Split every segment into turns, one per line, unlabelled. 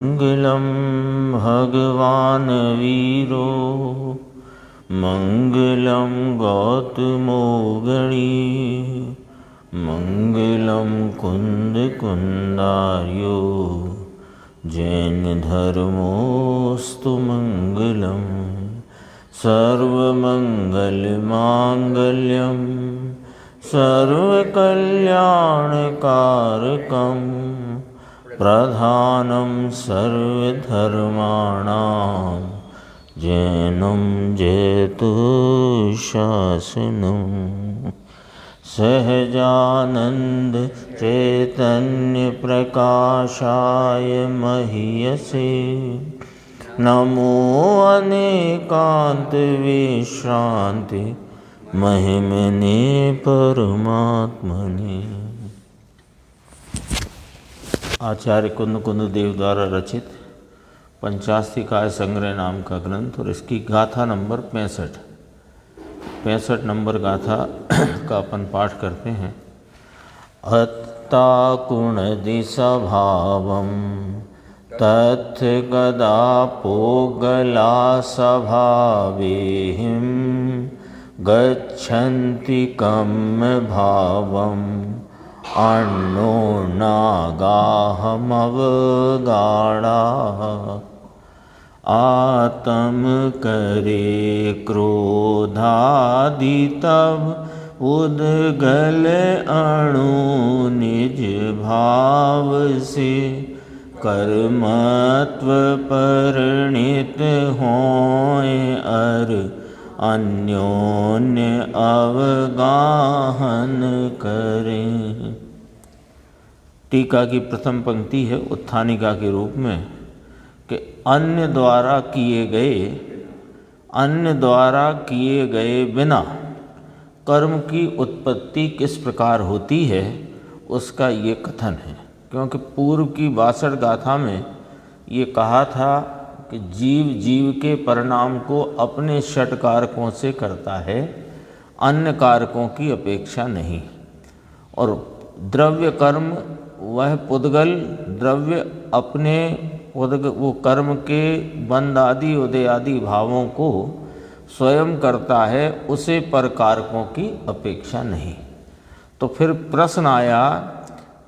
मंगलम भगवान वीरो मंगलम गौतमो गणी मंगलम कुंद कुंदार्यो जैन धर्मोस्तु मंगलम सर्वमंगल मांगल्यम सर्वकल्याणकारकम प्रधानं सर्वधर्माणां जैनं जयतु शासनं सहजानंद चैतन्य प्रकाशाय महीयसे नमो अनेकांत विश्रांति महिमने परमात्मने। आचार्य कुंद कुंद देव द्वारा रचित पंचास्तिकाय संग्रह नाम का ग्रंथ और इसकी गाथा नंबर 65 नंबर गाथा का अपन पाठ करते हैं। अत्ता कुणदिसभावं तथ गदापोगला स्वभावेहिं गच्छन्ति कम्म भावम् अन्नो नागाहमवगाढ़ा आतम करे क्रोधादि तब उद्गल अणु निज भाव से कर्मत्व परिणित होए अर अन्योन्य अवगाहन करें। टीका की प्रथम पंक्ति है उत्थानिका के रूप में कि अन्य द्वारा किए गए बिना कर्म की उत्पत्ति किस प्रकार होती है उसका ये कथन है। क्योंकि पूर्व की 62 गाथा में ये कहा था कि जीव के परिणाम को अपने षट कारकों से करता है, अन्य कारकों की अपेक्षा नहीं। और द्रव्य कर्म वह पुद्गल द्रव्य अपने वो कर्म के बंध आदि उदय आदि भावों को स्वयं करता है, उसे पर कारकों की अपेक्षा नहीं। तो फिर प्रश्न आया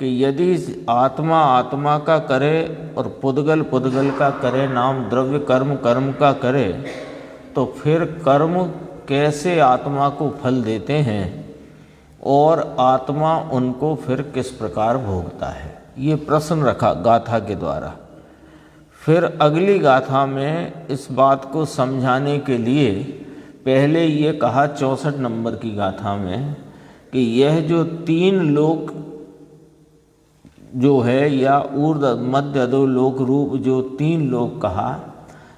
कि यदि आत्मा का करे और पुद्गल का करे, नाम द्रव्य कर्म का करे, तो फिर कर्म कैसे आत्मा को फल देते हैं और आत्मा उनको फिर किस प्रकार भोगता है, ये प्रश्न रखा गाथा के द्वारा। फिर अगली गाथा में इस बात को समझाने के लिए पहले ये कहा 64 नंबर की गाथा में कि यह जो 3 लोक जो है या ऊर्ध्व मध्य अधोलोक रूप जो 3 लोक कहा,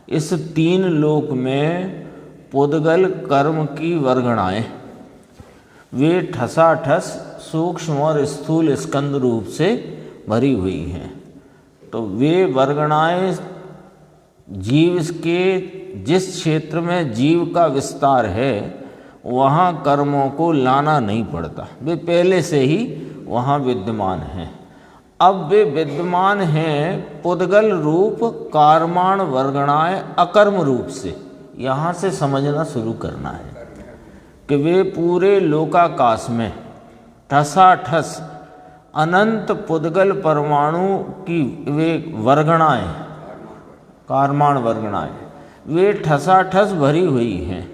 इस 3 लोक में पुद्गल कर्म की वर्गणाएं वे ठसाठस सूक्ष्म और स्थूल स्कंद रूप से भरी हुई हैं। तो वे वर्गणाएं जीव के जिस क्षेत्र में जीव का विस्तार है वहाँ कर्मों को लाना नहीं पड़ता, वे पहले से ही वहाँ विद्यमान हैं। अब वे विद्यमान हैं पुद्गल रूप कारमाण वर्गणाएं अकर्म रूप से। यहाँ से समझना शुरू करना है कि वे पूरे लोकाकाश में ठसाठस अनंत पुद्गल परमाणु की वे वर्गणाएं कारमाण वर्गणाएं वे ठसाठस भरी हुई हैं।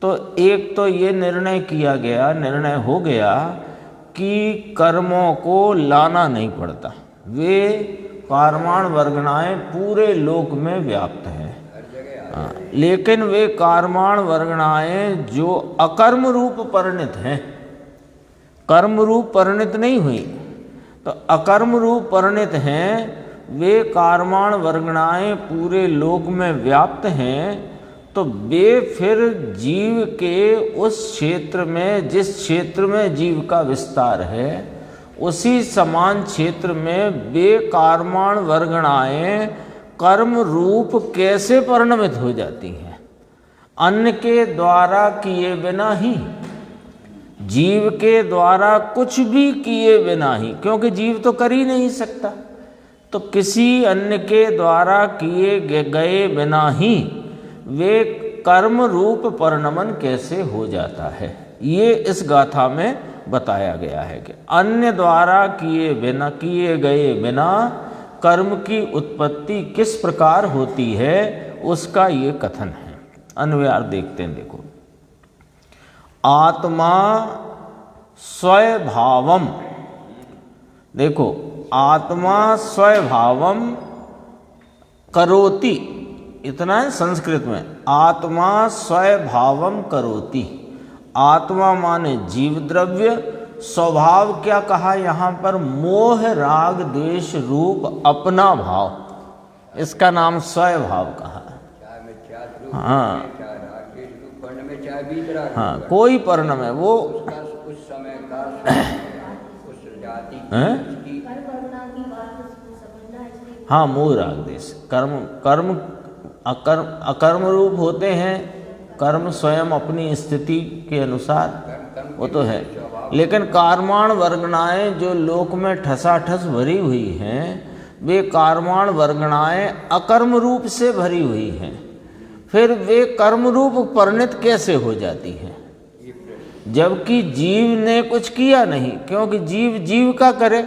तो एक तो ये निर्णय हो गया कि कर्मों को लाना नहीं पड़ता, वे कारमाण वर्गणाएं पूरे लोक में व्याप्त हैं। लेकिन वे कारमाण वर्गणाएं जो अकर्म रूप परिणित हैं, कर्म रूप परिणित नहीं हुई, तो अकर्म रूप परिणित हैं, वे कारमाण वर्गणाएं पूरे लोक में व्याप्त हैं। तो वे फिर जीव के उस क्षेत्र में जिस क्षेत्र में जीव का विस्तार है उसी समान क्षेत्र में वे कारमाण वर्गणाएं कर्म रूप कैसे परिणमित हो जाती हैं, अन्य के द्वारा किए बिना ही, जीव के द्वारा कुछ भी किए बिना ही, क्योंकि जीव तो कर ही नहीं सकता, तो किसी अन्य के द्वारा किए गए बिना ही वे कर्म रूप परिणमन कैसे हो जाता है, ये इस गाथा में बताया गया है कि अन्य द्वारा किए गए बिना कर्म की उत्पत्ति किस प्रकार होती है, उसका ये कथन है। अन्वयार देखते हैं, देखो। आत्मा स्वभावम, देखो, आत्मा स्वभावम करोति, इतना है संस्कृत में, आत्मा स्वभावम करोति। आत्मा माने जीव द्रव्य, स्वभाव क्या कहा यहाँ पर, मोह राग द्वेष रूप अपना भाव, इसका नाम स्वभाव कहा। हाँ हाँ, कोई पर्ण में वो
उस समय का उस जाति की
हाँ, मोह राग द्वेष, कर्म अकर्म रूप होते हैं। कर्म स्वयं अपनी स्थिति के अनुसार वो तो है, लेकिन कार्माण वर्गणाएं जो लोक में ठसाठस भरी हुई हैं, वे कार्माण वर्गणाएं अकर्म रूप से भरी हुई हैं, फिर वे कर्म रूप परिणित कैसे हो जाती हैं, जबकि जीव ने कुछ किया नहीं। क्योंकि जीव जीव का करे,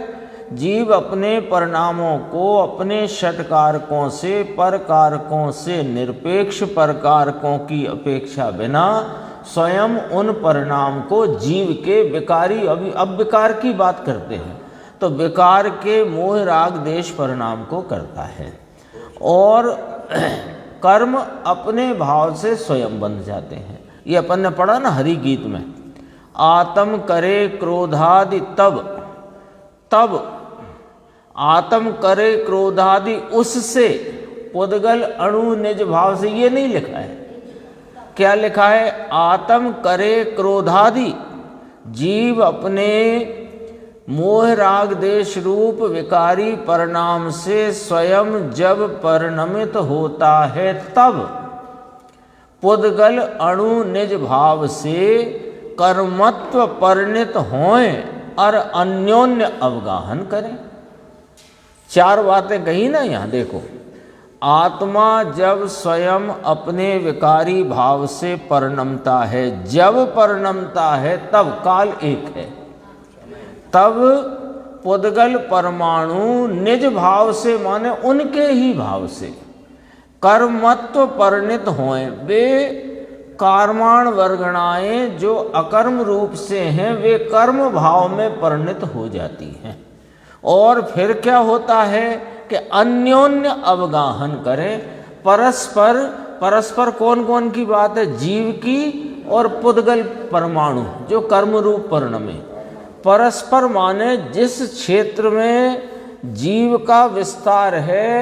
जीव अपने परिणामों को अपने षटकारकों से परकारकों से निरपेक्ष परकारकों की अपेक्षा बिना स्वयं उन परिणाम को जीव के विकारी, अब विकार की बात करते हैं तो विकार के मोह राग देश परिणाम को करता है, और कर्म अपने भाव से स्वयं बन जाते हैं। ये अपन ने पढ़ा ना हरि गीत में, आत्म करे क्रोधादि तब आत्म करे क्रोधादि उससे पुद्गल अणु निज भाव से, ये नहीं लिखा है। क्या लिखा है, आत्म करे क्रोधादि, जीव अपने मोह राग देश रूप विकारी परिणाम से स्वयं जब परिणमित होता है तब पुद्गल अणु निज भाव से कर्मत्व परिणित होएं और अन्योन्य अवगाहन करें। चार बातें कही ना यहाँ, देखो। आत्मा जब स्वयं अपने विकारी भाव से परिणमता है, जब परिणमता है तब, काल एक है, तब पुद्गल परमाणु निज भाव से माने उनके ही भाव से कर्मत्व परिणित होएं। वे कार्माण वर्गणाएं जो अकर्म रूप से हैं, वे कर्म भाव में परिणित हो जाती हैं, और फिर क्या होता है कि अन्योन्य अवगाहन करें। परस्पर कौन कौन की बात है, जीव की और पुद्गल परमाणु जो कर्म रूप परिणमे। परस्पर माने जिस क्षेत्र में जीव का विस्तार है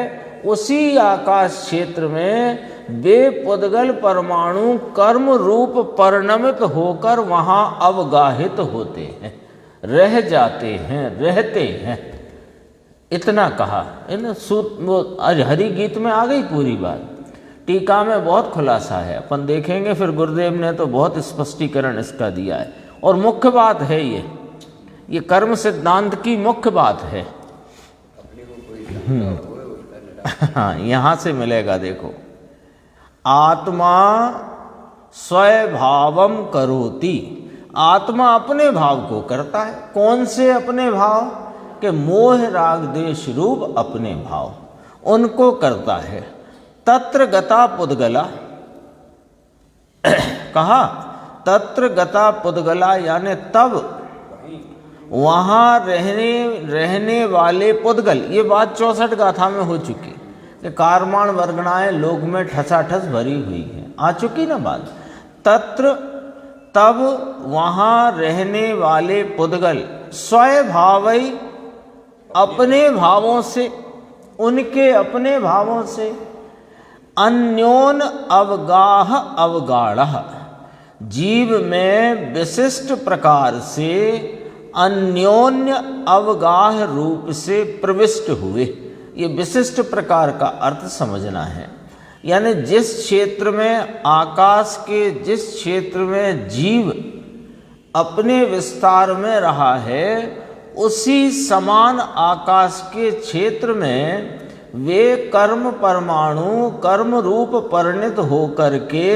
उसी आकाश क्षेत्र में वे पुद्गल परमाणु कर्म रूप परिणमित होकर वहाँ अवगाहित होते हैं, रह जाते हैं, रहते हैं। इतना कहा इन आज हरि गीत में आ गई पूरी बात। टीका में बहुत खुलासा है, अपन देखेंगे फिर। गुरुदेव ने तो बहुत स्पष्टीकरण इसका दिया है, और मुख्य बात है ये कर्म सिद्धांत की मुख्य बात है। हाँ, यहाँ से मिलेगा, देखो। आत्मा स्वभावम करोति, आत्मा अपने भाव को करता है। कौन से अपने भाव के, मोह राग देश रूप अपने भाव, उनको करता है। तत्र गता पुद्गला कहा, तत्र गता पुद्गला यानी तब वहाँ रहने वाले पुद्गल। ये बात 64 गाथा में हो चुकी कि कार्माण वर्गणाएं लोक में ठसाठस भरी हुई हैं, आ चुकी ना बात। तत्र तब वहाँ रहने वाले पुद्गल स्वभावई अपने भावों से, उनके अपने भावों से, अन्योन अवगाह अवगाढ़, जीव में विशिष्ट प्रकार से अन्योन्य अवगाह रूप से प्रविष्ट हुए। ये विशिष्ट प्रकार का अर्थ समझना है, यानी जिस क्षेत्र में, आकाश के जिस क्षेत्र में जीव अपने विस्तार में रहा है, उसी समान आकाश के क्षेत्र में वे कर्म परमाणु कर्म रूप परिणत होकर के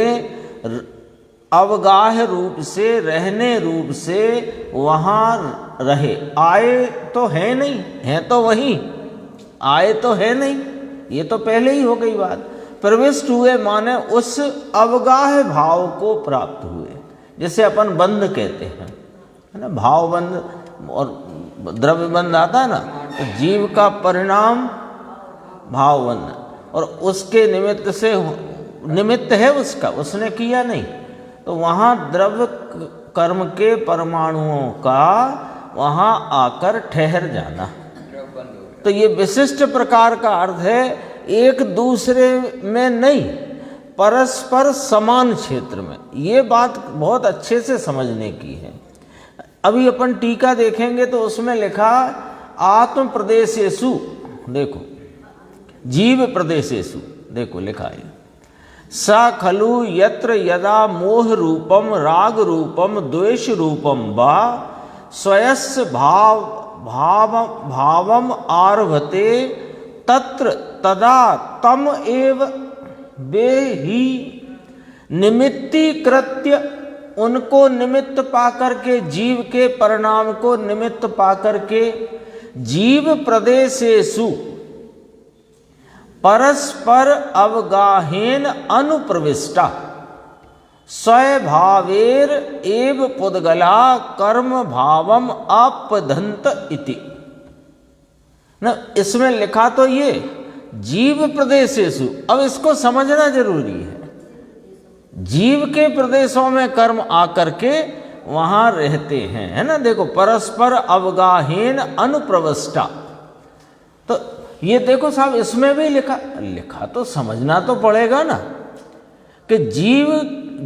अवगाह रूप से, रहने रूप से वहाँ रहे। आए तो है नहीं, है तो वहीं, आए तो है नहीं, ये तो पहले ही हो गई बात। प्रविष्ट हुए माने उस अवगाह भाव को प्राप्त हुए, जैसे अपन बंध कहते हैं, है ना, भाव बंध और द्रव्य बंध आता है ना, तो जीव का परिणाम भाव बंध, और उसके निमित्त से निमित्त है उसका, उसने किया नहीं, तो वहाँ द्रव्य कर्म के परमाणुओं का वहाँ आकर ठहर जाना। तो ये विशिष्ट प्रकार का अर्थ है, एक दूसरे में नहीं, परस्पर समान क्षेत्र में। ये बात बहुत अच्छे से समझने की है। अभी अपन टीका देखेंगे तो उसमें लिखा आत्म प्रदेशेषु, देखो जीव प्रदेशेषु, देखो लिखा है स खलु यत्र यदा मोह रूपम राग रूपम द्वेष रूपम वा स्वयस्य भावम आरभते तत्र तदा तम एव वे ही निमित्तीकृत्य, उनको निमित्त पाकर के, जीव के परिणाम को निमित्त पाकर के, जीव प्रदेशेषु परस्पर अवगाहेन अनुप्रविष्टा स्वभावेर एव पुद्गला कर्म भावम अपदंत इति। न इसमें लिखा तो ये जीव प्रदेशेषु, अब इसको समझना जरूरी है। जीव के प्रदेशों में कर्म आकर के वहां रहते हैं, है ना। देखो परस्पर अवगाहेन अनुप्रविष्टा, तो ये देखो साहब इसमें भी लिखा तो समझना तो पड़ेगा ना कि जीव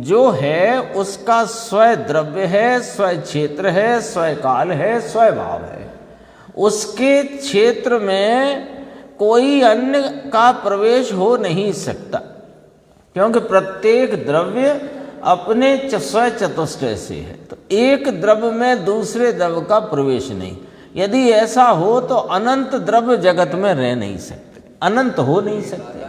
जो है उसका स्वय द्रव्य है, स्वय क्षेत्र है, स्वय काल है, स्वय भाव है। उसके क्षेत्र में कोई अन्य का प्रवेश हो नहीं सकता, क्योंकि प्रत्येक द्रव्य अपने स्वय चतुष्टय से है। तो एक द्रव्य में दूसरे द्रव्य का प्रवेश नहीं। यदि ऐसा हो तो अनंत द्रव्य जगत में रह नहीं सकते, अनंत हो नहीं सकते।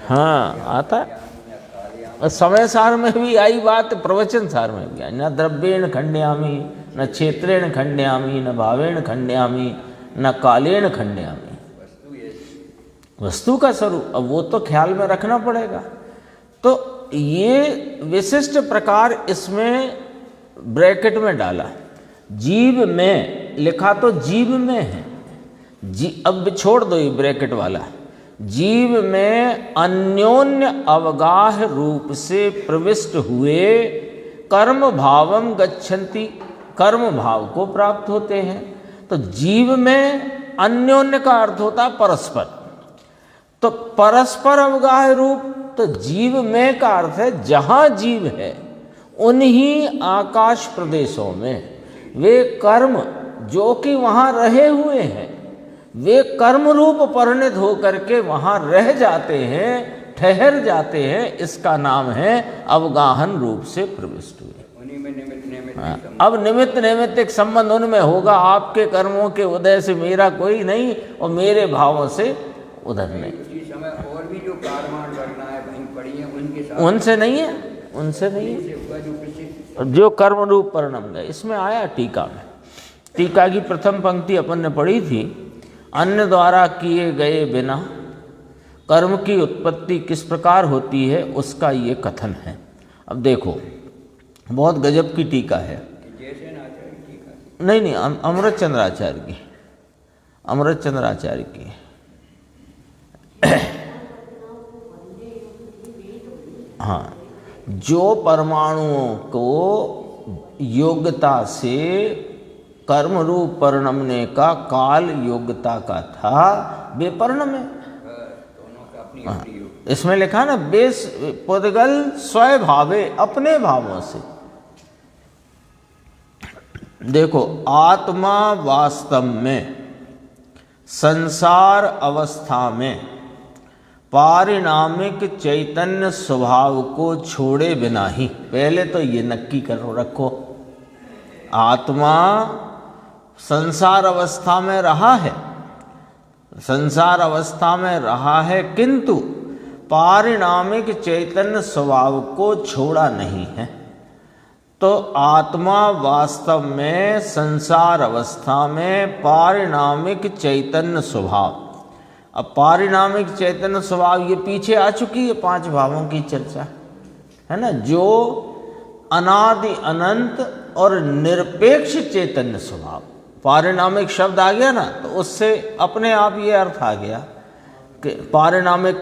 हाँ आता है, समय सार में भी आई बात, प्रवचन सार में भी आई। न द्रव्येण खंडयामी, न क्षेत्रेण खंडयामी, न भावेण खंडयामी, न कालेण खंडयामी। वस्तु का स्वरूप, अब वो तो ख्याल में रखना पड़ेगा। तो ये विशिष्ट प्रकार इसमें ब्रैकेट में डाला। जीव में लिखा तो जीव में है, अब छोड़ दो ये ब्रैकेट वाला। जीव में अन्योन्य अवगाह रूप से प्रविष्ट हुए कर्म भावम गच्छन्ति, कर्म भाव को प्राप्त होते हैं। तो जीव में अन्योन्य का अर्थ होता है परस्पर, तो परस्पर अवगाह रूप, तो जीव में का अर्थ है जहां जीव है उन्हीं आकाश प्रदेशों में वे कर्म जो कि वहां रहे हुए हैं, वे कर्म रूप परिणत होकर के वहां रह जाते हैं, ठहर जाते हैं। इसका नाम है अवगाहन रूप से प्रविष्ट हुए। अब निमित्त नैमित्तिक संबंध उनमें होगा। आपके कर्मों के उदय से मेरा कोई नहीं और मेरे भावों से उधर नहीं।
और भी जो कारवां करना है वहीं पड़ी है, उनके साथ
उनसे नहीं है, उनसे नहीं है। जो कर्म रूप परिणाम है, इसमें आया टीका में। टीका की प्रथम पंक्ति अपन ने पढ़ी थी, अन्य द्वारा किए गए बिना कर्म की उत्पत्ति किस प्रकार होती है, उसका ये कथन है। अब देखो बहुत गजब की टीका है। नहीं, अमृत चंद्राचार्य की, अमृत चंद्राचार्य की। हाँ, जो परमाणुओं को योग्यता से कर्म रूप परिणमने का काल योग्यता का था, वे परिणमे। इसमें लिखा ना, बेस पुद्गल स्वय भावे, अपने भावों से। देखो आत्मा वास्तव में संसार अवस्था में पारिणामिक चैतन्य स्वभाव को छोड़े बिना ही, पहले तो ये नक्की करो रखो, आत्मा संसार अवस्था में रहा है, संसार अवस्था में रहा है, किंतु पारिणामिक चैतन्य स्वभाव को छोड़ा नहीं है। तो आत्मा वास्तव में संसार अवस्था में पारिणामिक चैतन्य स्वभाव, अब पारिणामिक चैतन्य स्वभाव ये पीछे आ चुकी है 5 भावों की चर्चा, है ना, जो अनादि अनंत और निरपेक्ष चैतन्य स्वभाव। पारिणामिक शब्द आ गया ना, तो उससे अपने आप ये अर्थ आ गया कि पारिणामिक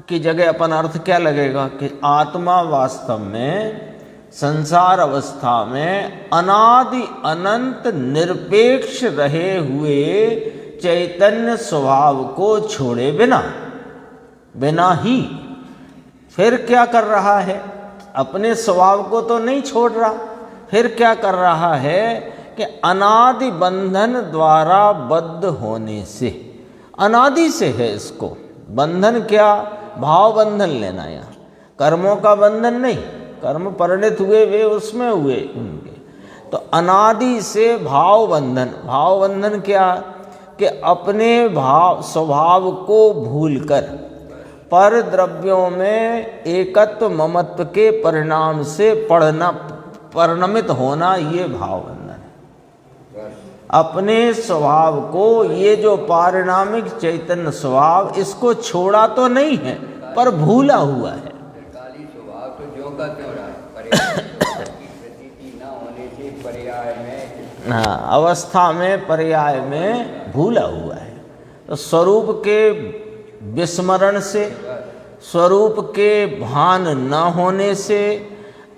की जगह अपन अर्थ क्या लगेगा कि आत्मा वास्तव में संसार अवस्था में अनादि अनंत निरपेक्ष रहे हुए चैतन्य स्वभाव को छोड़े बिना ही फिर क्या कर रहा है, अपने स्वभाव को तो नहीं छोड़ रहा, फिर क्या कर रहा है कि अनादि बंधन द्वारा बद्ध होने से, अनादि से है इसको बंधन, क्या भाव बंधन लेना, यहाँ कर्मों का बंधन नहीं, कर्म परिणित हुए वे उसमें हुए उनके, तो अनादि से भाव बंधन। भाव बंधन क्या कि अपने भाव स्वभाव को भूलकर पर द्रव्यों में एकत्व ममत्व के परिणाम से परिणमित होना, ये भाव बंधन है। अपने स्वभाव को, ये जो पारिणामिक चैतन्य स्वभाव, इसको छोड़ा तो नहीं है पर भूला हुआ है।
स्वभाव तो जो का क्यों रहा है, प्रतीति न होने से पर्याय में,
हाँ, अवस्था में पर्याय में भूला हुआ है। तो स्वरूप के विस्मरण से, स्वरूप के भान न होने से,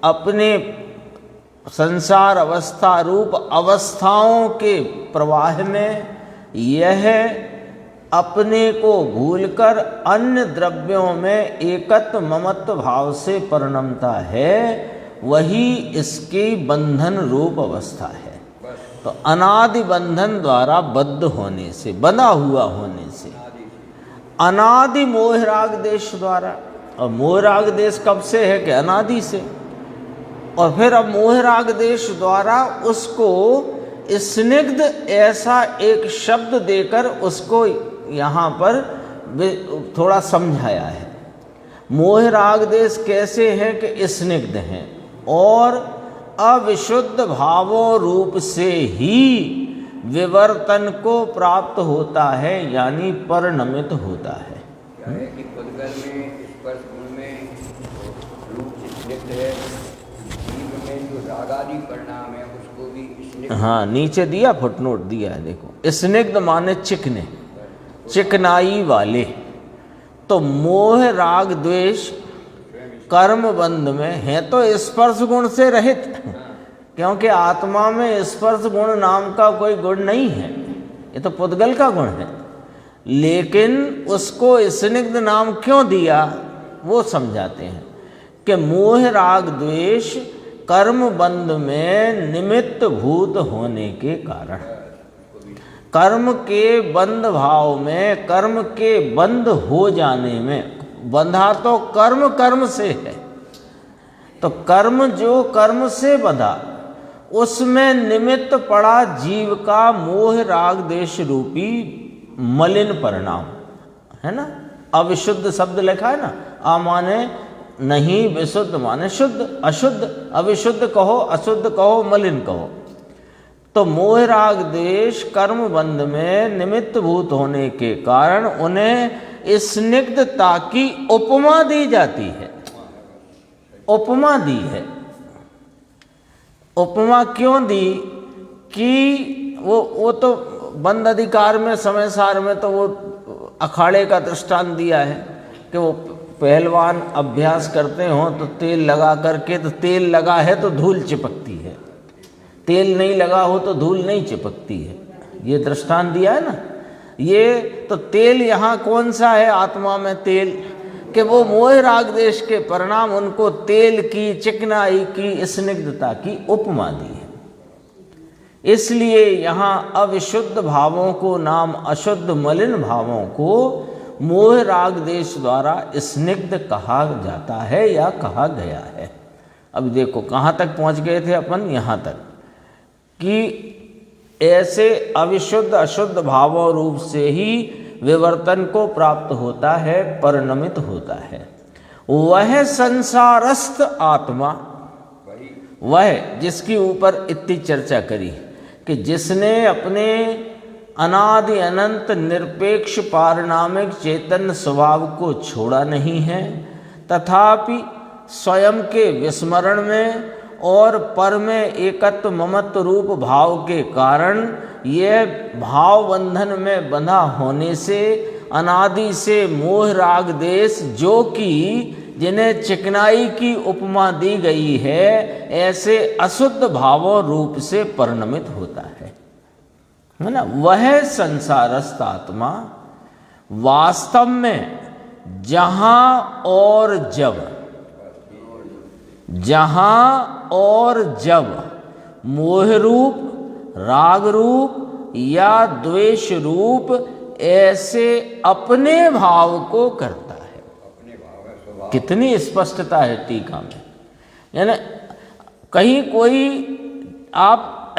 अपने संसार अवस्था रूप अवस्थाओं के प्रवाह में यह अपने को भूलकर अन्य द्रव्यों में एकत्व ममत्व भाव से परिणमता है, वही इसकी बंधन रूप अवस्था है। तो अनादि बंधन द्वारा बद्ध होने से, बंधा हुआ होने से, अनादि मोह राग देश द्वारा, और मोह राग देश कब से है कि अनादि से, और फिर अब मोह राग देश द्वारा उसको स्निग्ध ऐसा एक शब्द देकर उसको यहाँ पर थोड़ा समझाया है। मोह राग देश कैसे हैं कि स्निग्ध हैं और अविशुद्ध भावों रूप से ही विवर्तन को प्राप्त होता है, यानी परिणमित होता है।
क्या है कि पुद्गल में स्पर्श गुण में रूप स्निग्ध है, जीव में जो रागादि परिणाम है उसको भी स्निग्ध,
हाँ, नीचे दिया, फुटनोट दिया है, देखो, स्निग्ध माने चिकने, चिकनाई वाले। तो मोह राग द्वेष कर्म बंध में है तो स्पर्श गुण से रहित, क्योंकि आत्मा में स्पर्श गुण नाम का कोई गुण नहीं है, ये तो पुद्गल का गुण है। लेकिन उसको स्निग्ध नाम क्यों दिया वो समझाते हैं कि मोह राग द्वेष कर्म बंध में निमित्त भूत होने के कारण, कर्म के बंध भाव में, कर्म के बंध हो जाने में, बंधा तो कर्म से है, तो कर्म जो कर्म से बंधा उसमें निमित्त पड़ा जीव का मोह राग देश रूपी मलिन परिणाम, है ना। अविशुद्ध शब्द लिखा है ना, आ माने नहीं, विशुद्ध माने शुद्ध, अशुद्ध, अविशुद्ध कहो, अशुद्ध कहो, मलिन कहो। तो मोह राग देश कर्म बंध में निमित्त भूत होने के कारण उन्हें स्निग्धता की उपमा दी जाती है, उपमा दी है। उपमा क्यों दी कि वो तो बंद अधिकार में, समय सार में तो वो अखाड़े का दृष्टांत दिया है कि वो पहलवान अभ्यास करते हो तो तेल लगा करके, तो तेल लगा है तो धूल चिपकती है, तेल नहीं लगा हो तो धूल नहीं चिपकती है, ये दृष्टांत दिया है ना। ये तो तेल यहाँ कौन सा है आत्मा में तेल, कि वो मोह राग देश के परिणाम उनको तेल की, चिकनाई की, स्निग्धता की उपमा दी है। इसलिए यहाँ अविशुद्ध भावों को नाम अशुद्ध मलिन भावों को मोह राग देश द्वारा स्निग्ध कहा जाता है या कहा गया है। अब देखो कहाँ तक पहुँच गए थे अपन, यहाँ तक कि ऐसे अविशुद्ध अशुद्ध भावों रूप से ही विवर्तन को प्राप्त होता है, परिणमित होता है। वह संसारस्थ आत्मा, वह जिसके ऊपर इतनी चर्चा करी कि जिसने अपने अनादि अनंत निरपेक्ष पारिणामिक चेतन स्वभाव को छोड़ा नहीं है, तथापि स्वयं के विस्मरण में और पर में एकत्व ममत्व रूप भाव के कारण यह भाव बंधन में बंधा होने से अनादि से मोह राग देश, जो कि जिन्हें चिकनाई की उपमा दी गई है, ऐसे अशुद्ध भावों रूप से परिणमित होता है ना। वह संसारस्थ आत्मा वास्तव में जहां और जब मोह रूप, राग रूप या द्वेष रूप ऐसे अपने भाव को करता है। कितनी स्पष्टता है टीका में। यानी कहीं कोई आप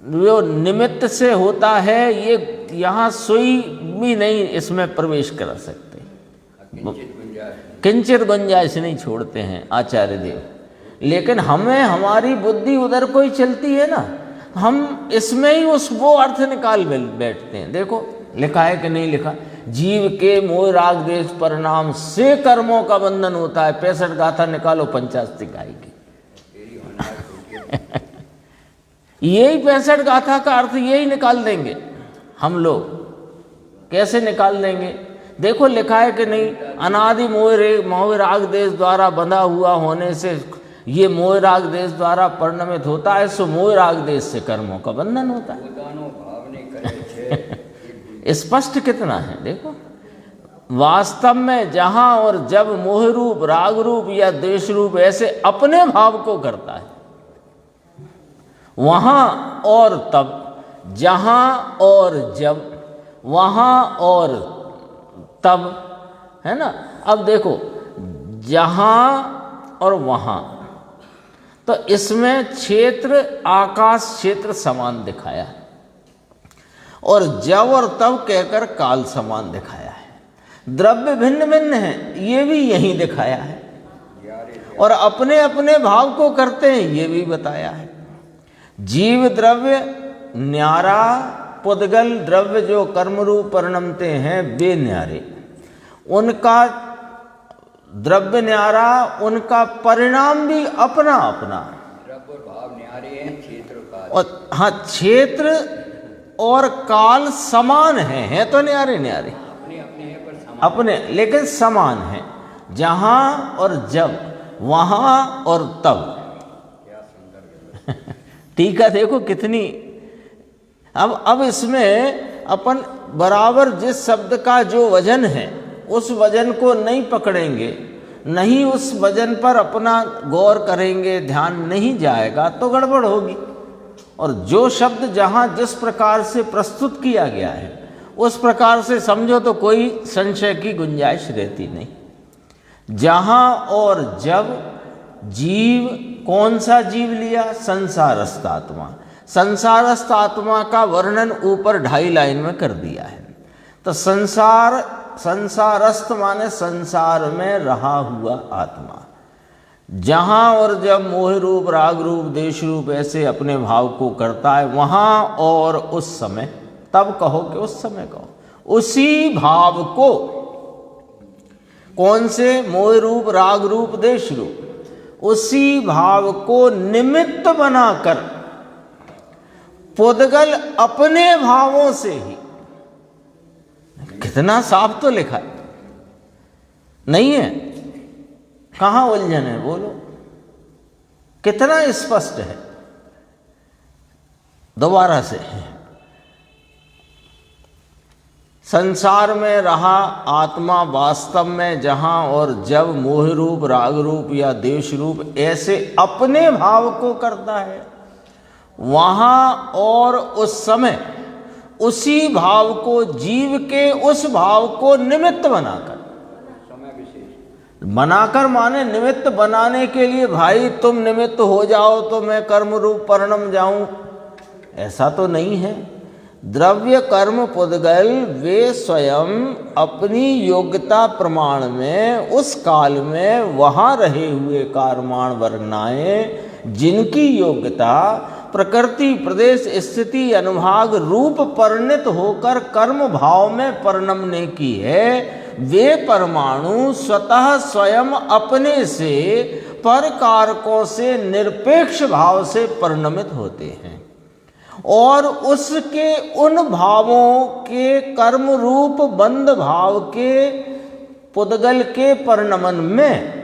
जो निमित्त से होता है, ये यहाँ सुई भी नहीं इसमें प्रवेश कर सकते, किंचित गुंजाइश नहीं छोड़ते हैं आचार्य देव। लेकिन हमें हमारी बुद्धि उधर को ही चलती है ना, हम इसमें ही वो अर्थ निकाल बैठते हैं। देखो लिखा है कि नहीं लिखा, जीव के मोह राग देश परिणाम से कर्मों का बंधन होता है। 65 गाथा निकालो 50 इकाई की। यही 65 गाथा का अर्थ यही निकाल देंगे हम लोग। कैसे निकाल देंगे? देखो लिखा है कि नहीं, अनादि मोह राग देश द्वारा बंधा हुआ होने से ये मोह राग देश द्वारा परिणमित होता है, सो मोह राग देश से कर्मों का बंधन होता है। स्पष्ट कितना है देखो। वास्तव में जहां और जब मोह रूप, राग रूप या द्वेष रूप ऐसे अपने भाव को करता है, वहां और तब, जहां और जब, वहां और तब, है ना। अब देखो जहां और वहां, तो इसमें क्षेत्र, आकाश क्षेत्र समान दिखाया है, और जब और तब कहकर काल समान दिखाया है। द्रव्य भिन्न भिन्न है, ये भी यही दिखाया है, और अपने अपने भाव को करते हैं, ये भी बताया है। जीव द्रव्य न्यारा, पुद्गल द्रव्य जो कर्म रूप परिणमते हैं वे न्यारे, उनका द्रव्य न्यारा, उनका परिणाम भी अपना अपना।
द्रव्य भाव न्यारे हैं, क्षेत्र काल,
और हाँ, क्षेत्र और काल समान हैं तो न्यारे न्यारे
अपने अपने हैं पर समान,
अपने लेकिन समान हैं। जहां और जब, वहां और तब।
क्या सुंदर
टीका देखो कितनी। अब इसमें अपन बराबर जिस शब्द का जो वजन है उस वजन को नहीं पकड़ेंगे, नहीं उस वजन पर अपना गौर करेंगे, ध्यान नहीं जाएगा तो गड़बड़ होगी। और जो शब्द जहाँ जिस प्रकार से प्रस्तुत किया गया है उस प्रकार से समझो तो कोई संशय की गुंजाइश रहती नहीं। जहाँ और जब, जीव, कौन सा जीव लिया? संसारस्थ आत्मा। संसारस्थ आत्मा का वर्णन ऊपर 2.5 लाइन में कर दिया है। तो संसारस्थ माने संसार में रहा हुआ आत्मा। जहाँ और जब मोह रूप, राग रूप, देश रूप ऐसे अपने भाव को करता है, वहाँ और उस समय, तब कहो कि उस समय कहो, उसी भाव को, कौन से? मोह रूप, राग रूप, देश रूप, उसी भाव को निमित्त बनाकर पुद्गल अपने भावों से ही। कितना साफ तो लिखा है, नहीं है? कहां उलझन है बोलो? कितना स्पष्ट है। दोबारा से, संसार में रहा आत्मा वास्तव में जहां और जब मोह रूप, राग रूप या देश रूप ऐसे अपने भाव को करता है, वहां और उस समय उसी भाव को, जीव के उस भाव को निमित्त बनाकर, बनाकर माने निमित्त बनाने के लिए, भाई तुम निमित्त हो जाओ तो मैं कर्म रूप परिणम जाऊं, ऐसा तो नहीं है। द्रव्य कर्म पुद्गल वे स्वयं अपनी योग्यता प्रमाण में उस काल में वहाँ रहे हुए कारमाण वर्गनाएं जिनकी योग्यता प्रकृति प्रदेश स्थिति अनुभाग रूप परिणित होकर कर्म भाव में परिणमने की है, वे परमाणु स्वतः स्वयं अपने से पर कारकों से निरपेक्ष भाव से परिणमित होते हैं और उसके उन भावों के कर्म रूप बंध भाव के पुद्गल के परिणमन में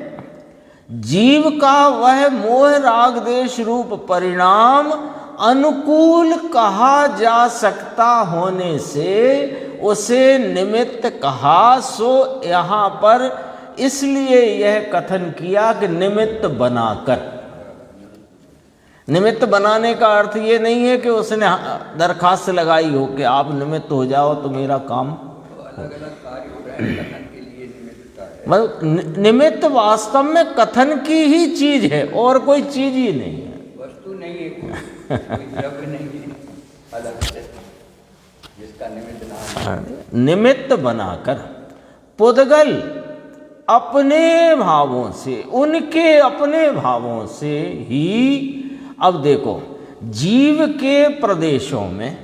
जीव का वह मोह राग देश रूप परिणाम अनुकूल कहा जा सकता होने से उसे निमित्त कहा। सो यहाँ पर इसलिए यह कथन किया कि निमित्त बनाकर। निमित्त बनाने का अर्थ ये नहीं है कि उसने दरखास्त लगाई हो कि आप निमित्त हो जाओ तो मेरा काम।
अलग अलग कार्य हो रहे हैं, कथन के लिए निमित्त का है।
मतलब निमित्त वास्तव में कथन की ही चीज है और कोई चीज ही नहीं है,
वस्तु नहीं है, कोई द्रव्य नहीं है अलग से जिसका निमित्त नाम है।
निमित्त बनाकर पुद्गल अपने भावों से, उनके अपने भावों से ही। अब देखो, जीव के प्रदेशों में,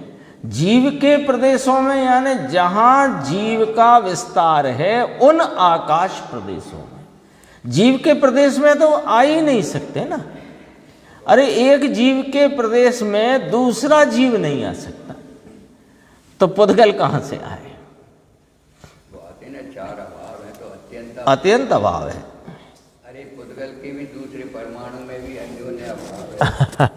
जीव के प्रदेशों में यानी जहां जीव का विस्तार है उन आकाश प्रदेशों में, जीव के प्रदेश में तो आ ही नहीं सकते ना। अरे एक जीव के प्रदेश में दूसरा जीव नहीं आ सकता, तो पुद्गल कहां से आए?
वो आते ना, चार अभाव है तो
अत्यंत अभाव है।
अरे पुद्गल के भी दूसरे परमाणु में भी अन्योन्य अभाव है।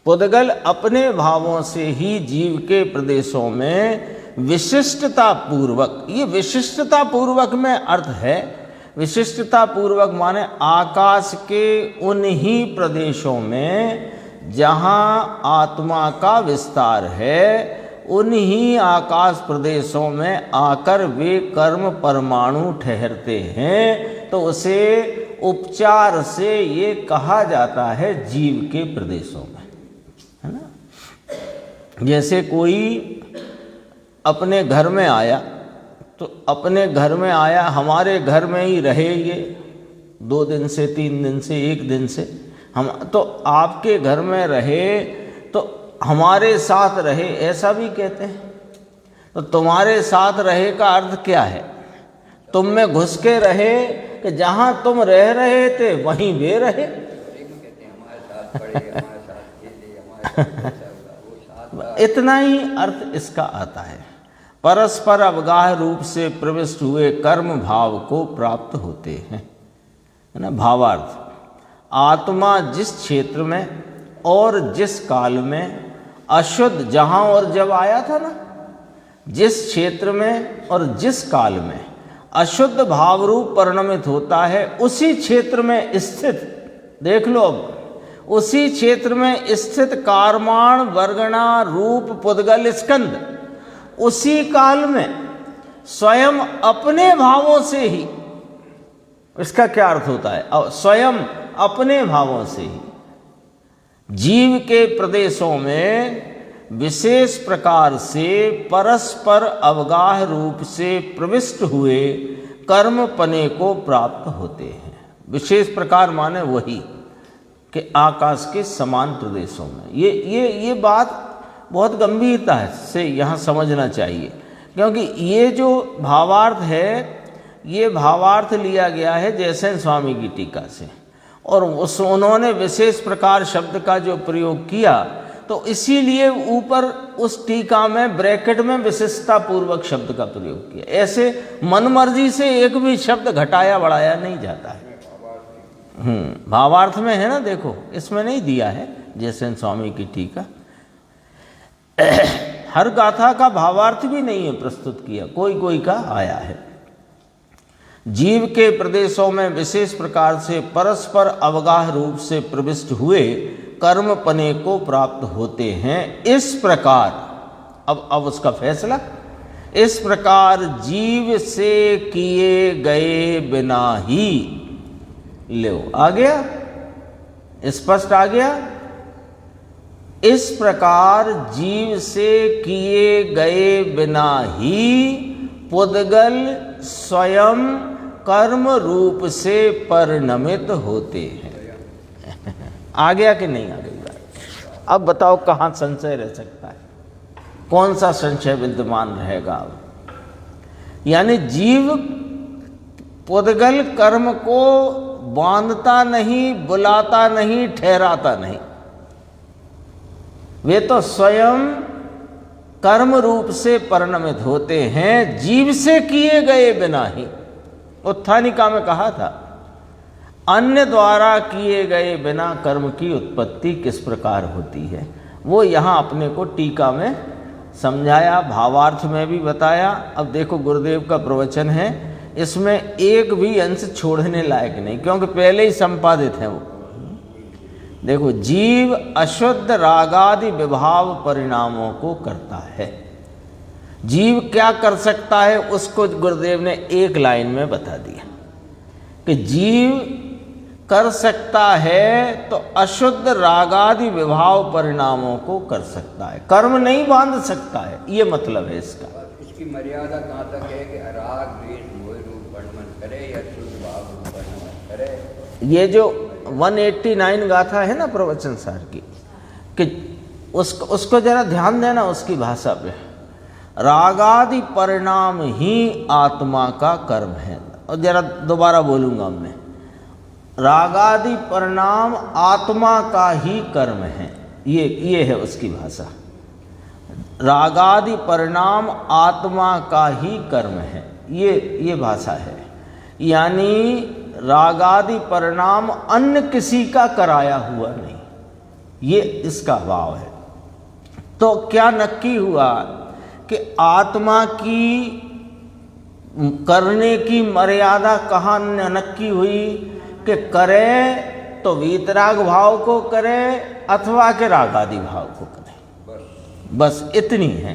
पुद्गल अपने भावों से ही जीव के प्रदेशों में विशिष्टता पूर्वक, ये विशिष्टता पूर्वक में अर्थ है, विशिष्टता पूर्वक माने आकाश के उन ही प्रदेशों में जहाँ आत्मा का विस्तार है, उन ही आकाश प्रदेशों में आकर वे कर्म परमाणु ठहरते हैं, तो उसे उपचार से ये कहा जाता है जीव के प्रदेशों में, है ना। जैसे कोई अपने घर में आया, तो अपने घर में आया, हमारे घर में ही रहे ये 2 दिन से 3 दिन से 1 दिन से, हम तो आपके घर में रहे तो हमारे साथ रहे, ऐसा भी कहते हैं। तो तुम्हारे साथ रहे का अर्थ क्या है? तुम में घुस के रहे कि जहाँ तुम रह रहे थे वहीं वे रहे।
कहते हैं हमारे साथ पढ़े, हमारे साथ खेले, हमारे साथ ऐसा हुआ, वो साथ।
इतना ही अर्थ इसका आता है। परस्पर अवगाह रूप से प्रविष्ट हुए कर्म भाव को प्राप्त होते हैं, है ना। भावार्थ, आत्मा जिस क्षेत्र में और जिस काल में अशुद्ध, जहाँ और जब आया था ना, जिस क्षेत्र में और जिस काल में अशुद्ध भाव रूप परिणमित होता है, उसी क्षेत्र में स्थित, देख लो अब, उसी क्षेत्र में स्थित कारमाण वर्गणा रूप पुद्गल स्कंद उसी काल में स्वयं अपने भावों से ही, इसका क्या अर्थ होता है? स्वयं अपने भावों से ही जीव के प्रदेशों में विशेष प्रकार से परस्पर अवगाह रूप से प्रविष्ट हुए कर्म पने को प्राप्त होते हैं। विशेष प्रकार माने वही कि आकाश के समान प्रदेशों में। ये बात बहुत गंभीरता से यहाँ समझना चाहिए, क्योंकि ये जो भावार्थ है, ये भावार्थ लिया गया है जयसेन स्वामी की टीका से, और उन्होंने विशेष प्रकार शब्द का जो प्रयोग किया, तो इसीलिए ऊपर उस टीका में ब्रैकेट में विशिष्टता पूर्वक शब्द का प्रयोग किया। ऐसे मनमर्जी से एक भी शब्द घटाया बढ़ाया नहीं जाता है। भावार्थ में है ना, देखो इसमें नहीं दिया है जयसेन स्वामी की टीका। हर गाथा का भावार्थ भी नहीं है प्रस्तुत किया, कोई कोई का आया है। जीव के प्रदेशों में विशेष प्रकार से परस्पर अवगाह रूप से प्रविष्ट हुए कर्म पने को प्राप्त होते हैं। इस प्रकार अब उसका फैसला इस प्रकार जीव से किए गए बिना ही, लो आ गया, स्पष्ट आ गया। इस प्रकार जीव से किए गए बिना ही पुद्गल स्वयं कर्म रूप से परिणमित होते हैं। आ गया कि नहीं आ गई बात? अब बताओ कहाँ संशय रह सकता है, कौन सा संशय विद्यमान रहेगा? अब यानी जीव पुद्गल कर्म को बांधता नहीं, बुलाता नहीं, ठहराता नहीं, वे तो स्वयं कर्म रूप से परिणमित होते हैं, जीव से किए गए बिना ही। उत्थानिका में कहा था, अन्य द्वारा किए गए बिना कर्म की उत्पत्ति किस प्रकार होती है, वो यहाँ अपने को टीका में समझाया, भावार्थ में भी बताया। अब देखो गुरुदेव का प्रवचन है, इसमें एक भी अंश छोड़ने लायक नहीं, क्योंकि पहले ही संपादित है वो। देखो, जीव अशुद्ध रागादि विभाव परिणामों को करता है। जीव क्या कर सकता है उसको गुरुदेव ने एक लाइन में बता दिया कि जीव कर सकता है तो अशुद्ध रागादि विभाव परिणामों को कर सकता है, कर्म नहीं बांध सकता है, ये मतलब है इसका।
इसकी मर्यादा कहाँ तक है कि राग द्वेष मोह रूप वर्णन करे या शुद्ध भाव रूप वर्णन करे?
ये जो 189 गाथा है ना प्रवचन सार की, कि उसको जरा ध्यान देना उसकी भाषा पे। रागादि परिणाम ही आत्मा का कर्म है। और जरा दोबारा बोलूँगा मैं, रागादि परिणाम आत्मा का ही कर्म है, ये है उसकी भाषा। रागादि परिणाम आत्मा का ही कर्म है, ये भाषा है। यानी रागादि परिणाम अन्य किसी का कराया हुआ नहीं, ये इसका भाव है। तो क्या नक्की हुआ कि आत्मा की करने की मर्यादा कहाँ नक्की हुई कि करे तो वीतराग भाव को करे अथवा के रागादि भाव को करे, बस इतनी है।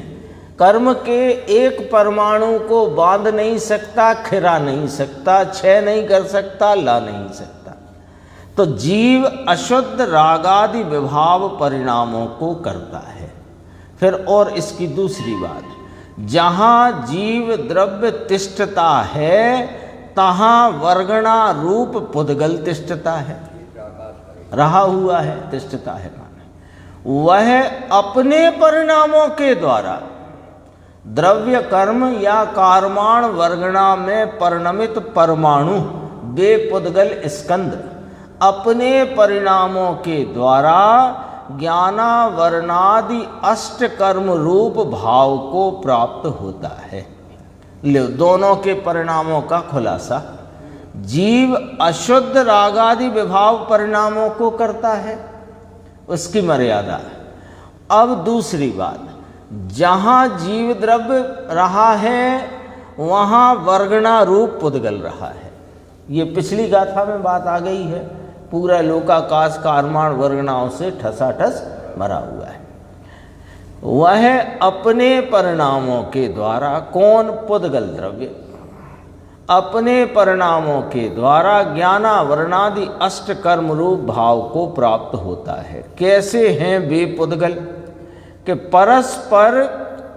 कर्म के एक परमाणु को बांध नहीं सकता, खिरा नहीं सकता, क्षय नहीं कर सकता, ला नहीं सकता। तो जीव अशुद्ध रागादि विभाव परिणामों को करता है। फिर और इसकी दूसरी बात, जहाँ जीव द्रव्य तिष्ठता है तहाँ वर्गणा रूप पुद्गल तिष्ठता है, रहा हुआ है, तिष्ठता है माने वह अपने परिणामों के द्वारा द्रव्य कर्म या कार्माण वर्गणा में परिणमित परमाणु बेपुद्गल स्कंद अपने परिणामों के द्वारा ज्ञानावरणादि अष्ट कर्म रूप भाव को प्राप्त होता है। ले दोनों के परिणामों का खुलासा, जीव अशुद्ध रागादि विभाव परिणामों को करता है, उसकी मर्यादा। अब दूसरी बात, जहाँ जीव द्रव्य रहा है वहाँ वर्गणा रूप पुद्गल रहा है। ये पिछली गाथा में बात आ गई है, पूरा लोकाकाश कार्माण वर्गणाओं से ठसाठस भरा हुआ है। वह अपने परिणामों के द्वारा, कौन? पुद्गल द्रव्य अपने परिणामों के द्वारा ज्ञानावरणादि अष्ट कर्म रूप भाव को प्राप्त होता है। कैसे हैं वे पुद्गल? कि परस्पर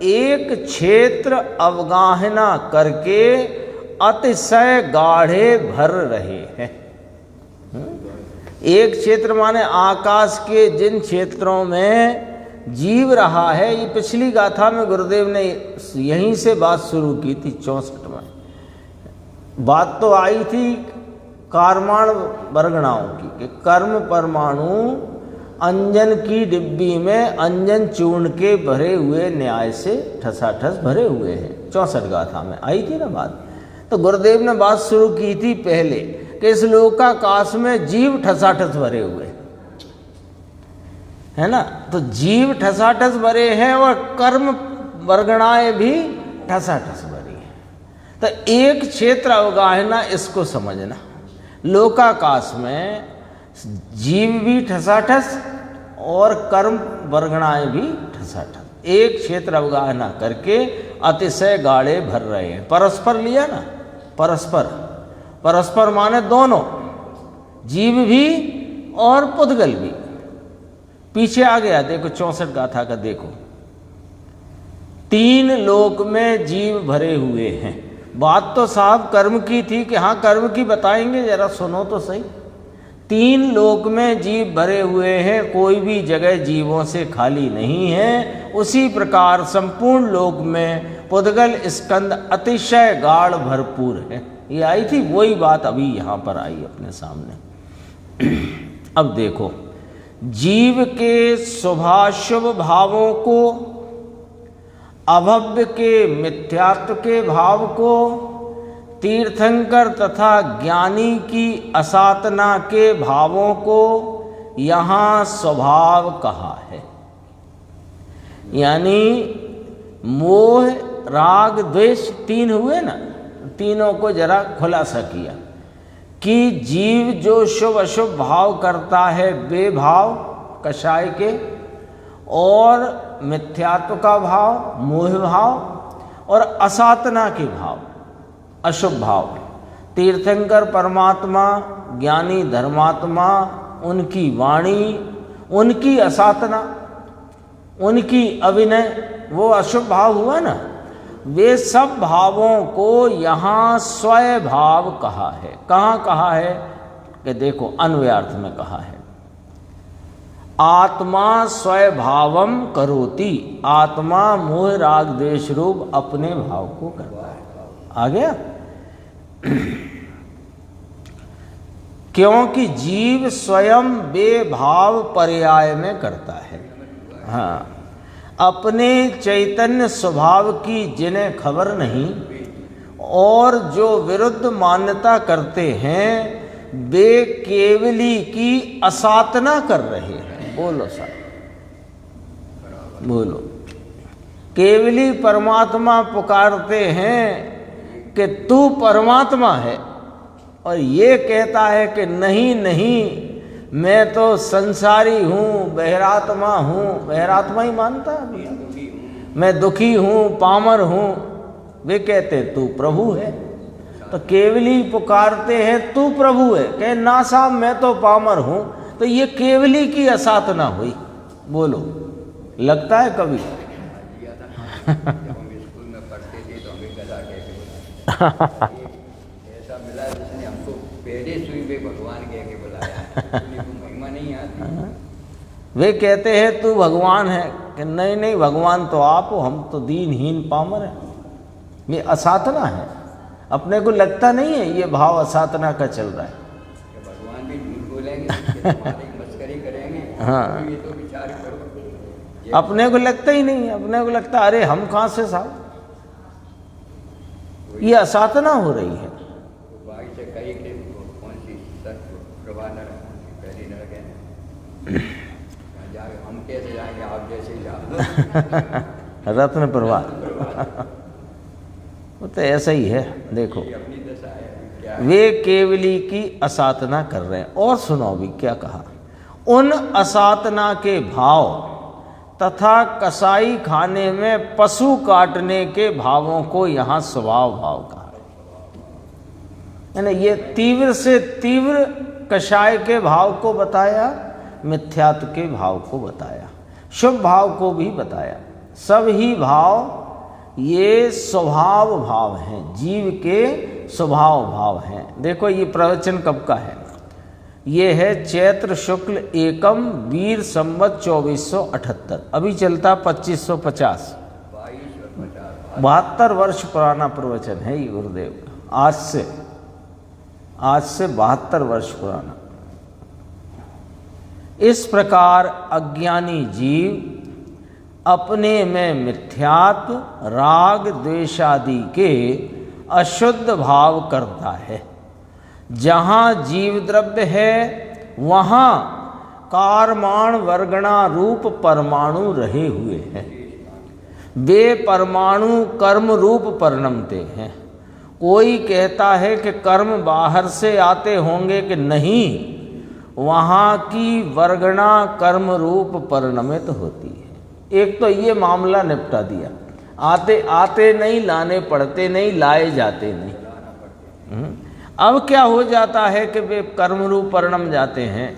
एक क्षेत्र अवगाहना करके अतिशय गाढ़े भर रहे हैं। एक क्षेत्र माने आकाश के जिन क्षेत्रों में जीव रहा है, ये पिछली गाथा में गुरुदेव ने यहीं से बात शुरू की थी 64 में। बात तो आई थी कार्माण वर्गणाओं की कि कर्म परमाणु अंजन की डिब्बी में अंजन चूर्ण के भरे हुए न्याय से ठसाठस भरे हुए हैं। 64 गाथा में आई थी ना बात। तो गुरुदेव ने बात शुरू की थी पहले कि इस लोकाकाश में जीव ठसाठस भरे हुए है ना। तो जीव ठसाठस भरे हैं और कर्म वर्गणाएं भी ठसाठस भरी हैं। तो एक क्षेत्र अवगाहना, इसको समझना, लोकाकाश में जीव भी ठसाठस और कर्म वर्गणाएं भी ठसाठस। एक क्षेत्र अवगाहना करके अतिशय गाढ़े भर रहे हैं। परस्पर लिया ना, परस्पर, परस्पर माने दोनों, जीव भी और पुद्गल भी। पीछे आ गया देखो 64 गाथा का, देखो 3 लोक में जीव भरे हुए हैं। बात तो साहब कर्म की थी कि हाँ कर्म की बताएंगे, जरा सुनो तो सही। 3 लोक में जीव भरे हुए हैं, कोई भी जगह जीवों से खाली नहीं है। उसी प्रकार संपूर्ण लोक में पुद्गल स्कंद अतिशय गाढ़ भरपूर है। ये आई थी वही बात अभी यहाँ पर आई अपने सामने। अब देखो, जीव के शुभाशुभ भावों को, अभव्य के मिथ्यात्व के भाव को, तीर्थंकर तथा ज्ञानी की असातना के भावों को यहाँ स्वभाव कहा है। यानी मोह, राग, द्वेष 3 हुए ना, तीनों को जरा खुलासा किया कि जीव जो शुभ अशुभ भाव करता है, बेभाव कषाय के, और मिथ्यात्व का भाव, मोह भाव, और असातना के भाव, अशुभ भाव। तीर्थंकर परमात्मा, ज्ञानी धर्मात्मा, उनकी वाणी, उनकी असातना, उनकी अभिनय, वो अशुभ भाव हुआ ना। वे सब भावों को यहाँ स्वभाव कहा है। कहाँ कहा है कि देखो अन्वयार्थ में कहा है, आत्मा स्वभावम करोति। आत्मा मोह राग द्वेष रूप अपने भाव को करता है। आ गया? क्योंकि जीव स्वयं बेभाव पर्याय में करता है। हाँ, अपने चैतन्य स्वभाव की जिन्हें खबर नहीं और जो विरुद्ध मान्यता करते हैं, वे केवली की असातना कर रहे हैं। बोलो सर, बोलो। केवली परमात्मा पुकारते हैं कि तू परमात्मा है, और ये कहता है कि नहीं नहीं मैं तो संसारी हूँ, बहिरात्मा हूँ। बहिरात्मा ही मानता है, मैं दुखी हूँ, पामर हूँ। वे कहते तू प्रभु है। तो केवली पुकारते हैं तू प्रभु है, कहे ना साहब मैं तो पामर हूँ। तो ये केवली की असातना हुई। बोलो, लगता है कभी?
जब हम स्कूल में पढ़ते थे तो हमें गधा कहते ऐसा मिला जिसने हमको पहले सुई पे भगवान कह के बुलाया। महिमा नहीं आती।
वे कहते हैं तू भगवान है, कि नहीं नहीं भगवान तो आप हो, हम तो दीनहीन पामर हैं। ये असातना है, अपने को लगता नहीं है ये भाव असातना का चल रहा है।
भगवान भी झूठ बोलेंगे, मस्करी करेंगे।
हाँ,
ये तो विचार करो,
अपने को लगता ही नहीं है। अपने को लगता अरे हम कहाँ से साहब, ये असातना हो रही है।
बाई से कई के कौन सी प्रभा नर, पहली नर कहने जाए, हम कैसे जाएंगे, आप जैसे ही जाओ।
रत्न प्रभा। वो तो ऐसा ही है। देखो,
अपनी दशा है।
वे केवली की असातना कर रहे हैं। और सुनो अभी क्या कहा, उन असातना के भाव तथा कसाई खाने में पशु काटने के भावों को यहाँ स्वभाव भाव कहा। यानी ये तीव्र से तीव्र कषाय के भाव को बताया, मिथ्यात्व के भाव को बताया, शुभ भाव को भी बताया। सब ही भाव ये स्वभाव भाव हैं, जीव के स्वभाव भाव हैं। देखो ये प्रवचन कब का है? ये है चैत्र शुक्ल एकम वीर संवत 2478। अभी चलता 2550। 72 वर्ष पुराना प्रवचन है ये गुरुदेव का। आज से 72 वर्ष पुराना। इस प्रकार अज्ञानी जीव अपने में मिथ्यात्व, राग, द्वेषादि के अशुद्ध भाव करता है। जहाँ जीव द्रव्य है वहाँ कारमाण वर्गणा रूप परमाणु रहे हुए हैं। वे परमाणु कर्म रूप परिणमते हैं। कोई कहता है कि कर्म बाहर से आते होंगे, कि नहीं, वहाँ की वर्गणा कर्म रूप परिणमित होती है। एक तो ये मामला निपटा दिया। आते आते नहीं, लाने पड़ते नहीं, लाए जाते नहीं। अब क्या हो जाता है कि वे कर्म रूप परिणम जाते हैं,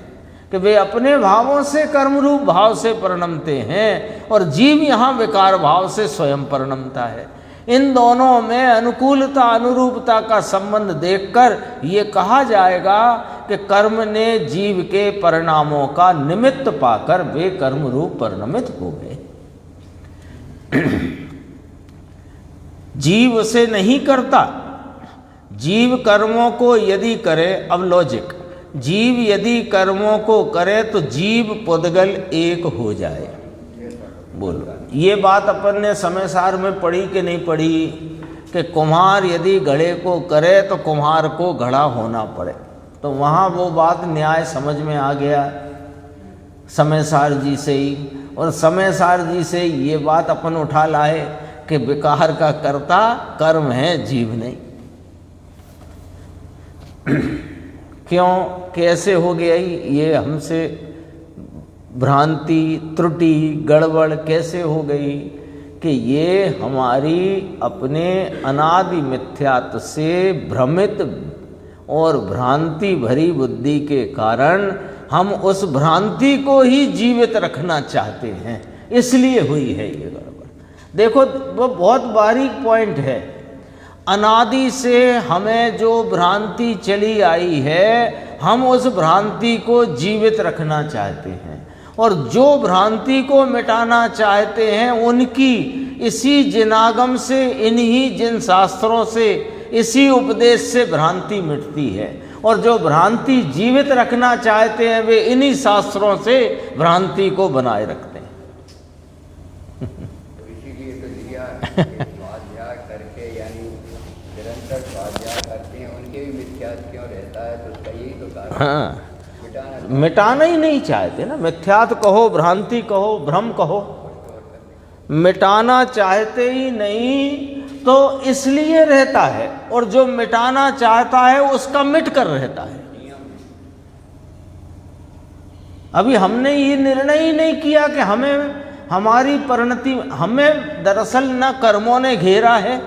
कि वे अपने भावों से कर्म रूप भाव से परिणमते हैं और जीव यहाँ विकार भाव से स्वयं परिणमता है। इन दोनों में अनुकूलता अनुरूपता का संबंध देखकर ये कहा जाएगा कि कर्म ने जीव के परिणामों का निमित्त पाकर वे कर्म रूप परिणमित हो गए। जीव उसे नहीं करता, जीव कर्मों को यदि करे, अब लॉजिक, जीव यदि कर्मों को करे तो जीव पुद्गल एक हो जाए। बोलो, ये बात अपन ने समय सार में पढ़ी कि नहीं पढ़ी, कि कुम्हार यदि घड़े को करे तो कुम्हार को घड़ा होना पड़े। तो वहाँ वो बात न्याय समझ में आ गया समय सार जी से ही, और समय सार जी से ये बात अपन उठा लाए कि विकार का कर्ता कर्म है, जीव नहीं। क्यों, कैसे हो गया ये हमसे भ्रांति, त्रुटि, गड़बड़ कैसे हो गई कि ये हमारी अपने अनादि मिथ्यात्व से भ्रमित और भ्रांति भरी बुद्धि के कारण हम उस भ्रांति को ही जीवित रखना चाहते हैं, इसलिए हुई है ये गड़बड़। देखो वो बहुत बारीक पॉइंट है। अनादि से हमें जो भ्रांति चली आई है, हम उस भ्रांति को जीवित रखना चाहते हैं, और जो भ्रांति को मिटाना चाहते हैं उनकी इसी जिनागम से, इन्हीं जिन शास्त्रों से, इसी उपदेश से भ्रांति मिटती है, और जो भ्रांति जीवित रखना चाहते हैं वे इन्हीं शास्त्रों से भ्रांति को बनाए रखते हैं।
तो इसीलिए तो दिया स्वाध्याय करके, यानी निरंतर स्वाध्याय करते हैं, उनके भी मिथ्यात्व क्यों रहता है, तो उसका यही तो कारण।
हाँ, मिटाना ही नहीं चाहते ना, मिथ्यात्व कहो, भ्रांति कहो, भ्रम कहो, मिटाना चाहते ही नहीं, तो इसलिए रहता है, और जो मिटाना चाहता है उसका मिट कर रहता है। अभी हमने ये निर्णय ही नहीं किया कि हमें हमारी परिणति, हमें दरअसल न कर्मों ने घेरा है,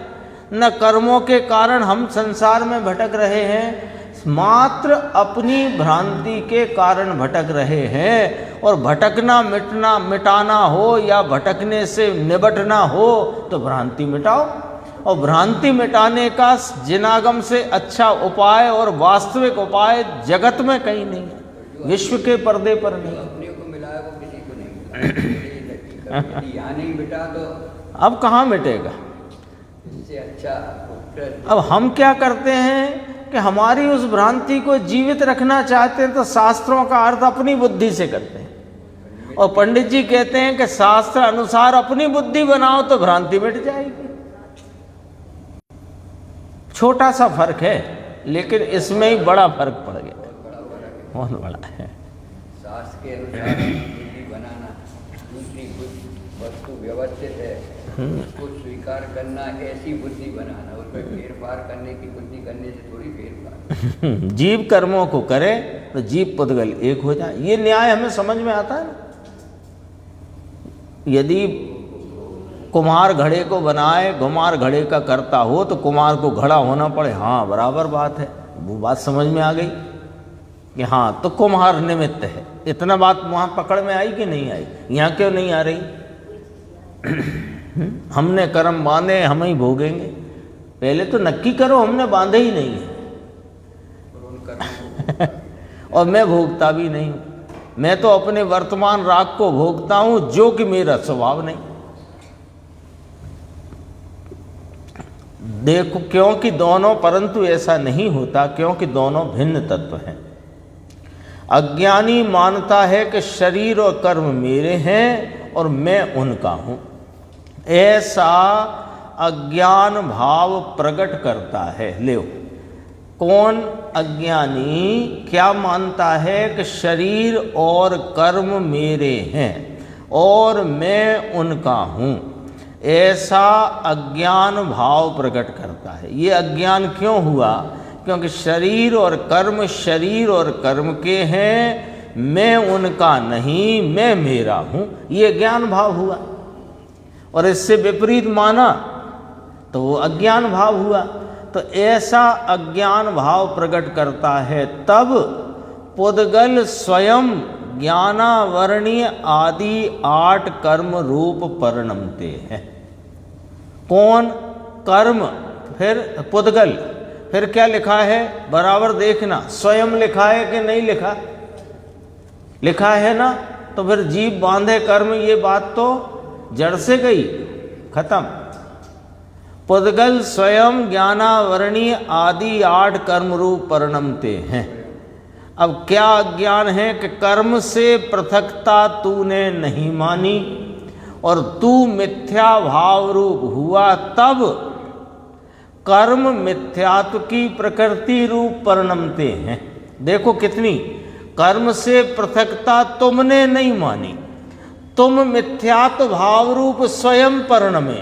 न कर्मों के कारण हम संसार में भटक रहे हैं, मात्र अपनी भ्रांति के कारण भटक रहे हैं। और भटकना मिटाना हो या भटकने से निबटना हो तो भ्रांति मिटाओ, और भ्रांति मिटाने का जिनागम से अच्छा उपाय और वास्तविक उपाय जगत में कहीं नहीं है, विश्व के पर्दे पर नहीं।
अपने को मिलाया वो किसी को नहीं मिला, यदि यहाँ नहीं मिटा तो
अब कहाँ मिटेगा।
इससे अच्छा
अब हम क्या करते हैं कि हमारी उस भ्रांति को जीवित रखना चाहते हैं, तो शास्त्रों का अर्थ अपनी बुद्धि से करते हैं, और पंडित जी कहते हैं कि शास्त्र अनुसार अपनी बुद्धि बनाओ तो भ्रांति मिट जाएगी। छोटा सा फर्क है, लेकिन इसमें ही बड़ा फर्क पड़ गया, बहुत बड़ा है।
शास्त्र के अनुसार बुद्धि बनाना, दूसरी वस्तु व्यवस्थित है उसको स्वीकार करना, ऐसी बुद्धि बनाना, उसमें फेरफार करने की बुद्धि करने से थोड़ी फेरफार।
जीव कर्मों को करे तो जीव पुद्गल एक हो जाए, ये न्याय हमें समझ में आता है ना। यदि कुम्हार घड़े को बनाए, कुम्हार घड़े का करता हो तो कुम्हार को घड़ा होना पड़े, हाँ बराबर बात है, वो बात समझ में आ गई कि हाँ तो कुम्हार निमित्त है। इतना बात वहाँ पकड़ में आई कि नहीं आई, यहाँ क्यों नहीं आ रही। हमने कर्म बांधे, हम ही भोगेंगे। पहले तो नक्की करो हमने बांधे ही नहीं है और मैं भोगता भी नहीं हूँ। मैं तो अपने वर्तमान राग को भोगता हूँ, जो कि मेरा स्वभाव नहीं। देखो, क्योंकि दोनों, परंतु ऐसा नहीं होता, क्योंकि दोनों भिन्न तत्व हैं। अज्ञानी मानता है कि शरीर और कर्म मेरे हैं और मैं उनका हूँ, ऐसा अज्ञान भाव प्रकट करता है। ले, कौन अज्ञानी क्या मानता है कि शरीर और कर्म मेरे हैं और मैं उनका हूँ, ऐसा अज्ञान भाव प्रकट करता है। ये अज्ञान क्यों हुआ? क्योंकि शरीर और कर्म के हैं, मैं उनका नहीं, मैं मेरा हूँ, ये ज्ञान भाव हुआ। और इससे विपरीत माना तो वो अज्ञान भाव हुआ। तो ऐसा अज्ञान भाव प्रकट करता है तब पुद्गल स्वयं ज्ञानावरणीय आदि 8 कर्म रूप परिणमते हैं। कौन? कर्म, फिर पुद्गल, फिर क्या लिखा है बराबर देखना, स्वयं लिखा है कि नहीं लिखा? लिखा है ना। तो फिर जीव बांधे कर्म, ये बात तो जड़ से गई, खत्म। पुद्गल स्वयं ज्ञानावरणीय आदि 8 कर्म रूप परिणमते हैं। अब क्या अज्ञान है कि कर्म से पृथकता तूने नहीं मानी और तू मिथ्या भाव रूप हुआ, तब कर्म मिथ्यात्व की प्रकृति रूप परिणमते हैं। देखो कितनी, कर्म से पृथकता तुमने नहीं मानी, तुम मिथ्यात्व भाव रूप स्वयं परिणमे,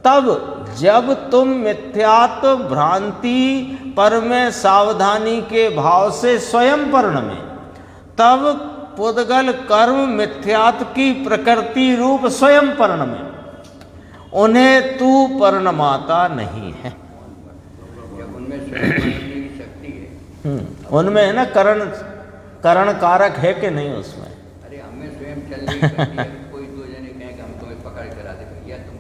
तब जब तुम मिथ्यात्व भ्रांति पर में सावधानी के भाव से स्वयं परिणमे, तब पुद्गल कर्म मिथ्यात्व की प्रकृति रूप स्वयं परिणमे, उन्हें तू परिणमाता नहीं है।
जब उनमें स्वयं परिणमने की शक्ति है,
उनमें है ना, करण कारक है कि नहीं उसमें?
अरे हमें स्वयं चलने की शक्ति है। कोई दो जने कहें कि हम तुम्हें पकड़ करा दे, भैया तुम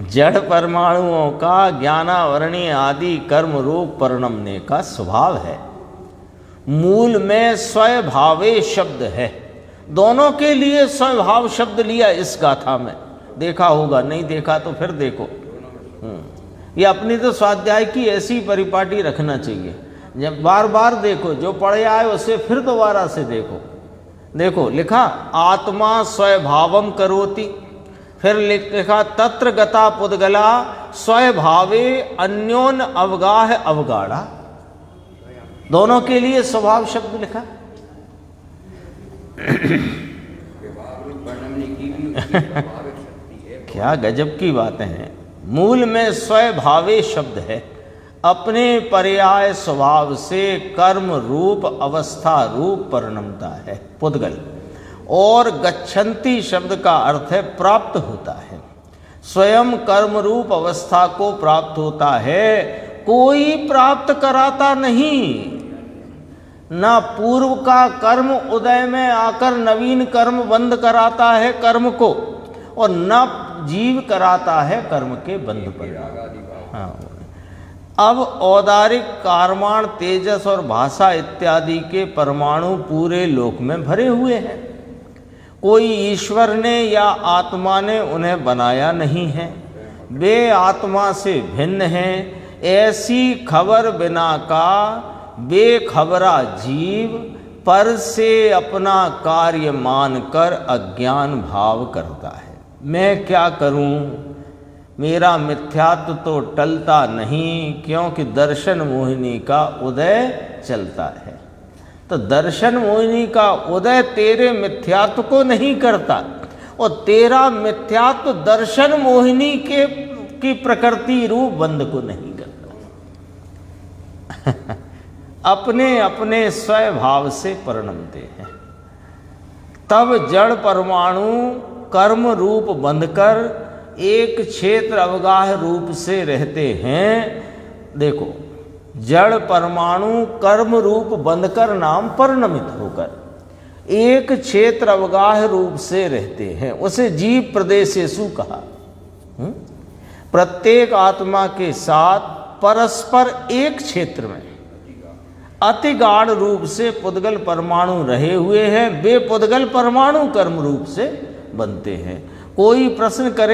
जड़ परमाणुओं का ज्ञानावरणीय आदि कर्म रूप परिणमने का स्वभाव है। मूल में स्वभावे शब्द है। दोनों के लिए स्वभाव शब्द लिया इस गाथा में, देखा होगा, नहीं देखा तो फिर देखो। ये अपनी तो स्वाध्याय की ऐसी परिपाटी रखना चाहिए, जब बार बार देखो, जो पढ़े आए उसे फिर दोबारा से देखो। देखो लिखा आत्मा स्वभावम करोति, फिर लिखा तत्र गता पुद्गला स्वभावे अन्योन अवगाह अवगाढ़ा। दोनों के लिए स्वभाव शब्द लिखा।
व्यवहार रूप परिणमने की भी उसकी स्वाभाविक शक्ति है।
क्या गजब की बातें हैं। मूल में स्वभावे शब्द है, अपने पर्याय स्वभाव से कर्म रूप अवस्था रूप परिणमता है पुद्गल। और गच्छन्ति शब्द का अर्थ है प्राप्त होता है, स्वयं कर्म रूप अवस्था को प्राप्त होता है, कोई प्राप्त कराता नहीं। ना पूर्व का कर्म उदय में आकर नवीन कर्म बंद कराता है कर्म को, और न जीव कराता है कर्म के बंध पर। हाँ। अब औदारिक कारमाण तेजस और भाषा इत्यादि के परमाणु पूरे लोक में भरे हुए हैं। कोई ईश्वर ने या आत्मा ने उन्हें बनाया नहीं है, वे आत्मा से भिन्न हैं। ऐसी खबर बिना का बेखबरा जीव पर से अपना कार्य मानकर अज्ञान भाव करता है। मैं क्या करूं, मेरा मिथ्यात्व तो टलता नहीं, क्योंकि दर्शन मोहिनी का उदय चलता है। तो दर्शन मोहिनी का उदय तेरे मिथ्यात्व को नहीं करता, और तेरा मिथ्यात्व दर्शन मोहिनी की प्रकृति रूप बंध को नहीं करता। अपने अपने स्वभाव से परिणमते हैं। तब जड़ परमाणु कर्म रूप बंधकर एक क्षेत्र अवगाह रूप से रहते हैं। देखो, जड़ परमाणु कर्म रूप बंधकर नाम परिणमित होकर एक क्षेत्र अवगाह रूप से रहते हैं, उसे जीव प्रदेशेषु कहा। प्रत्येक आत्मा के साथ परस्पर एक क्षेत्र में अति गाढ़ रूप से पुद्गल परमाणु रहे हुए हैं। वे पुद्गल परमाणु कर्म रूप से बनते हैं। कोई प्रश्न करे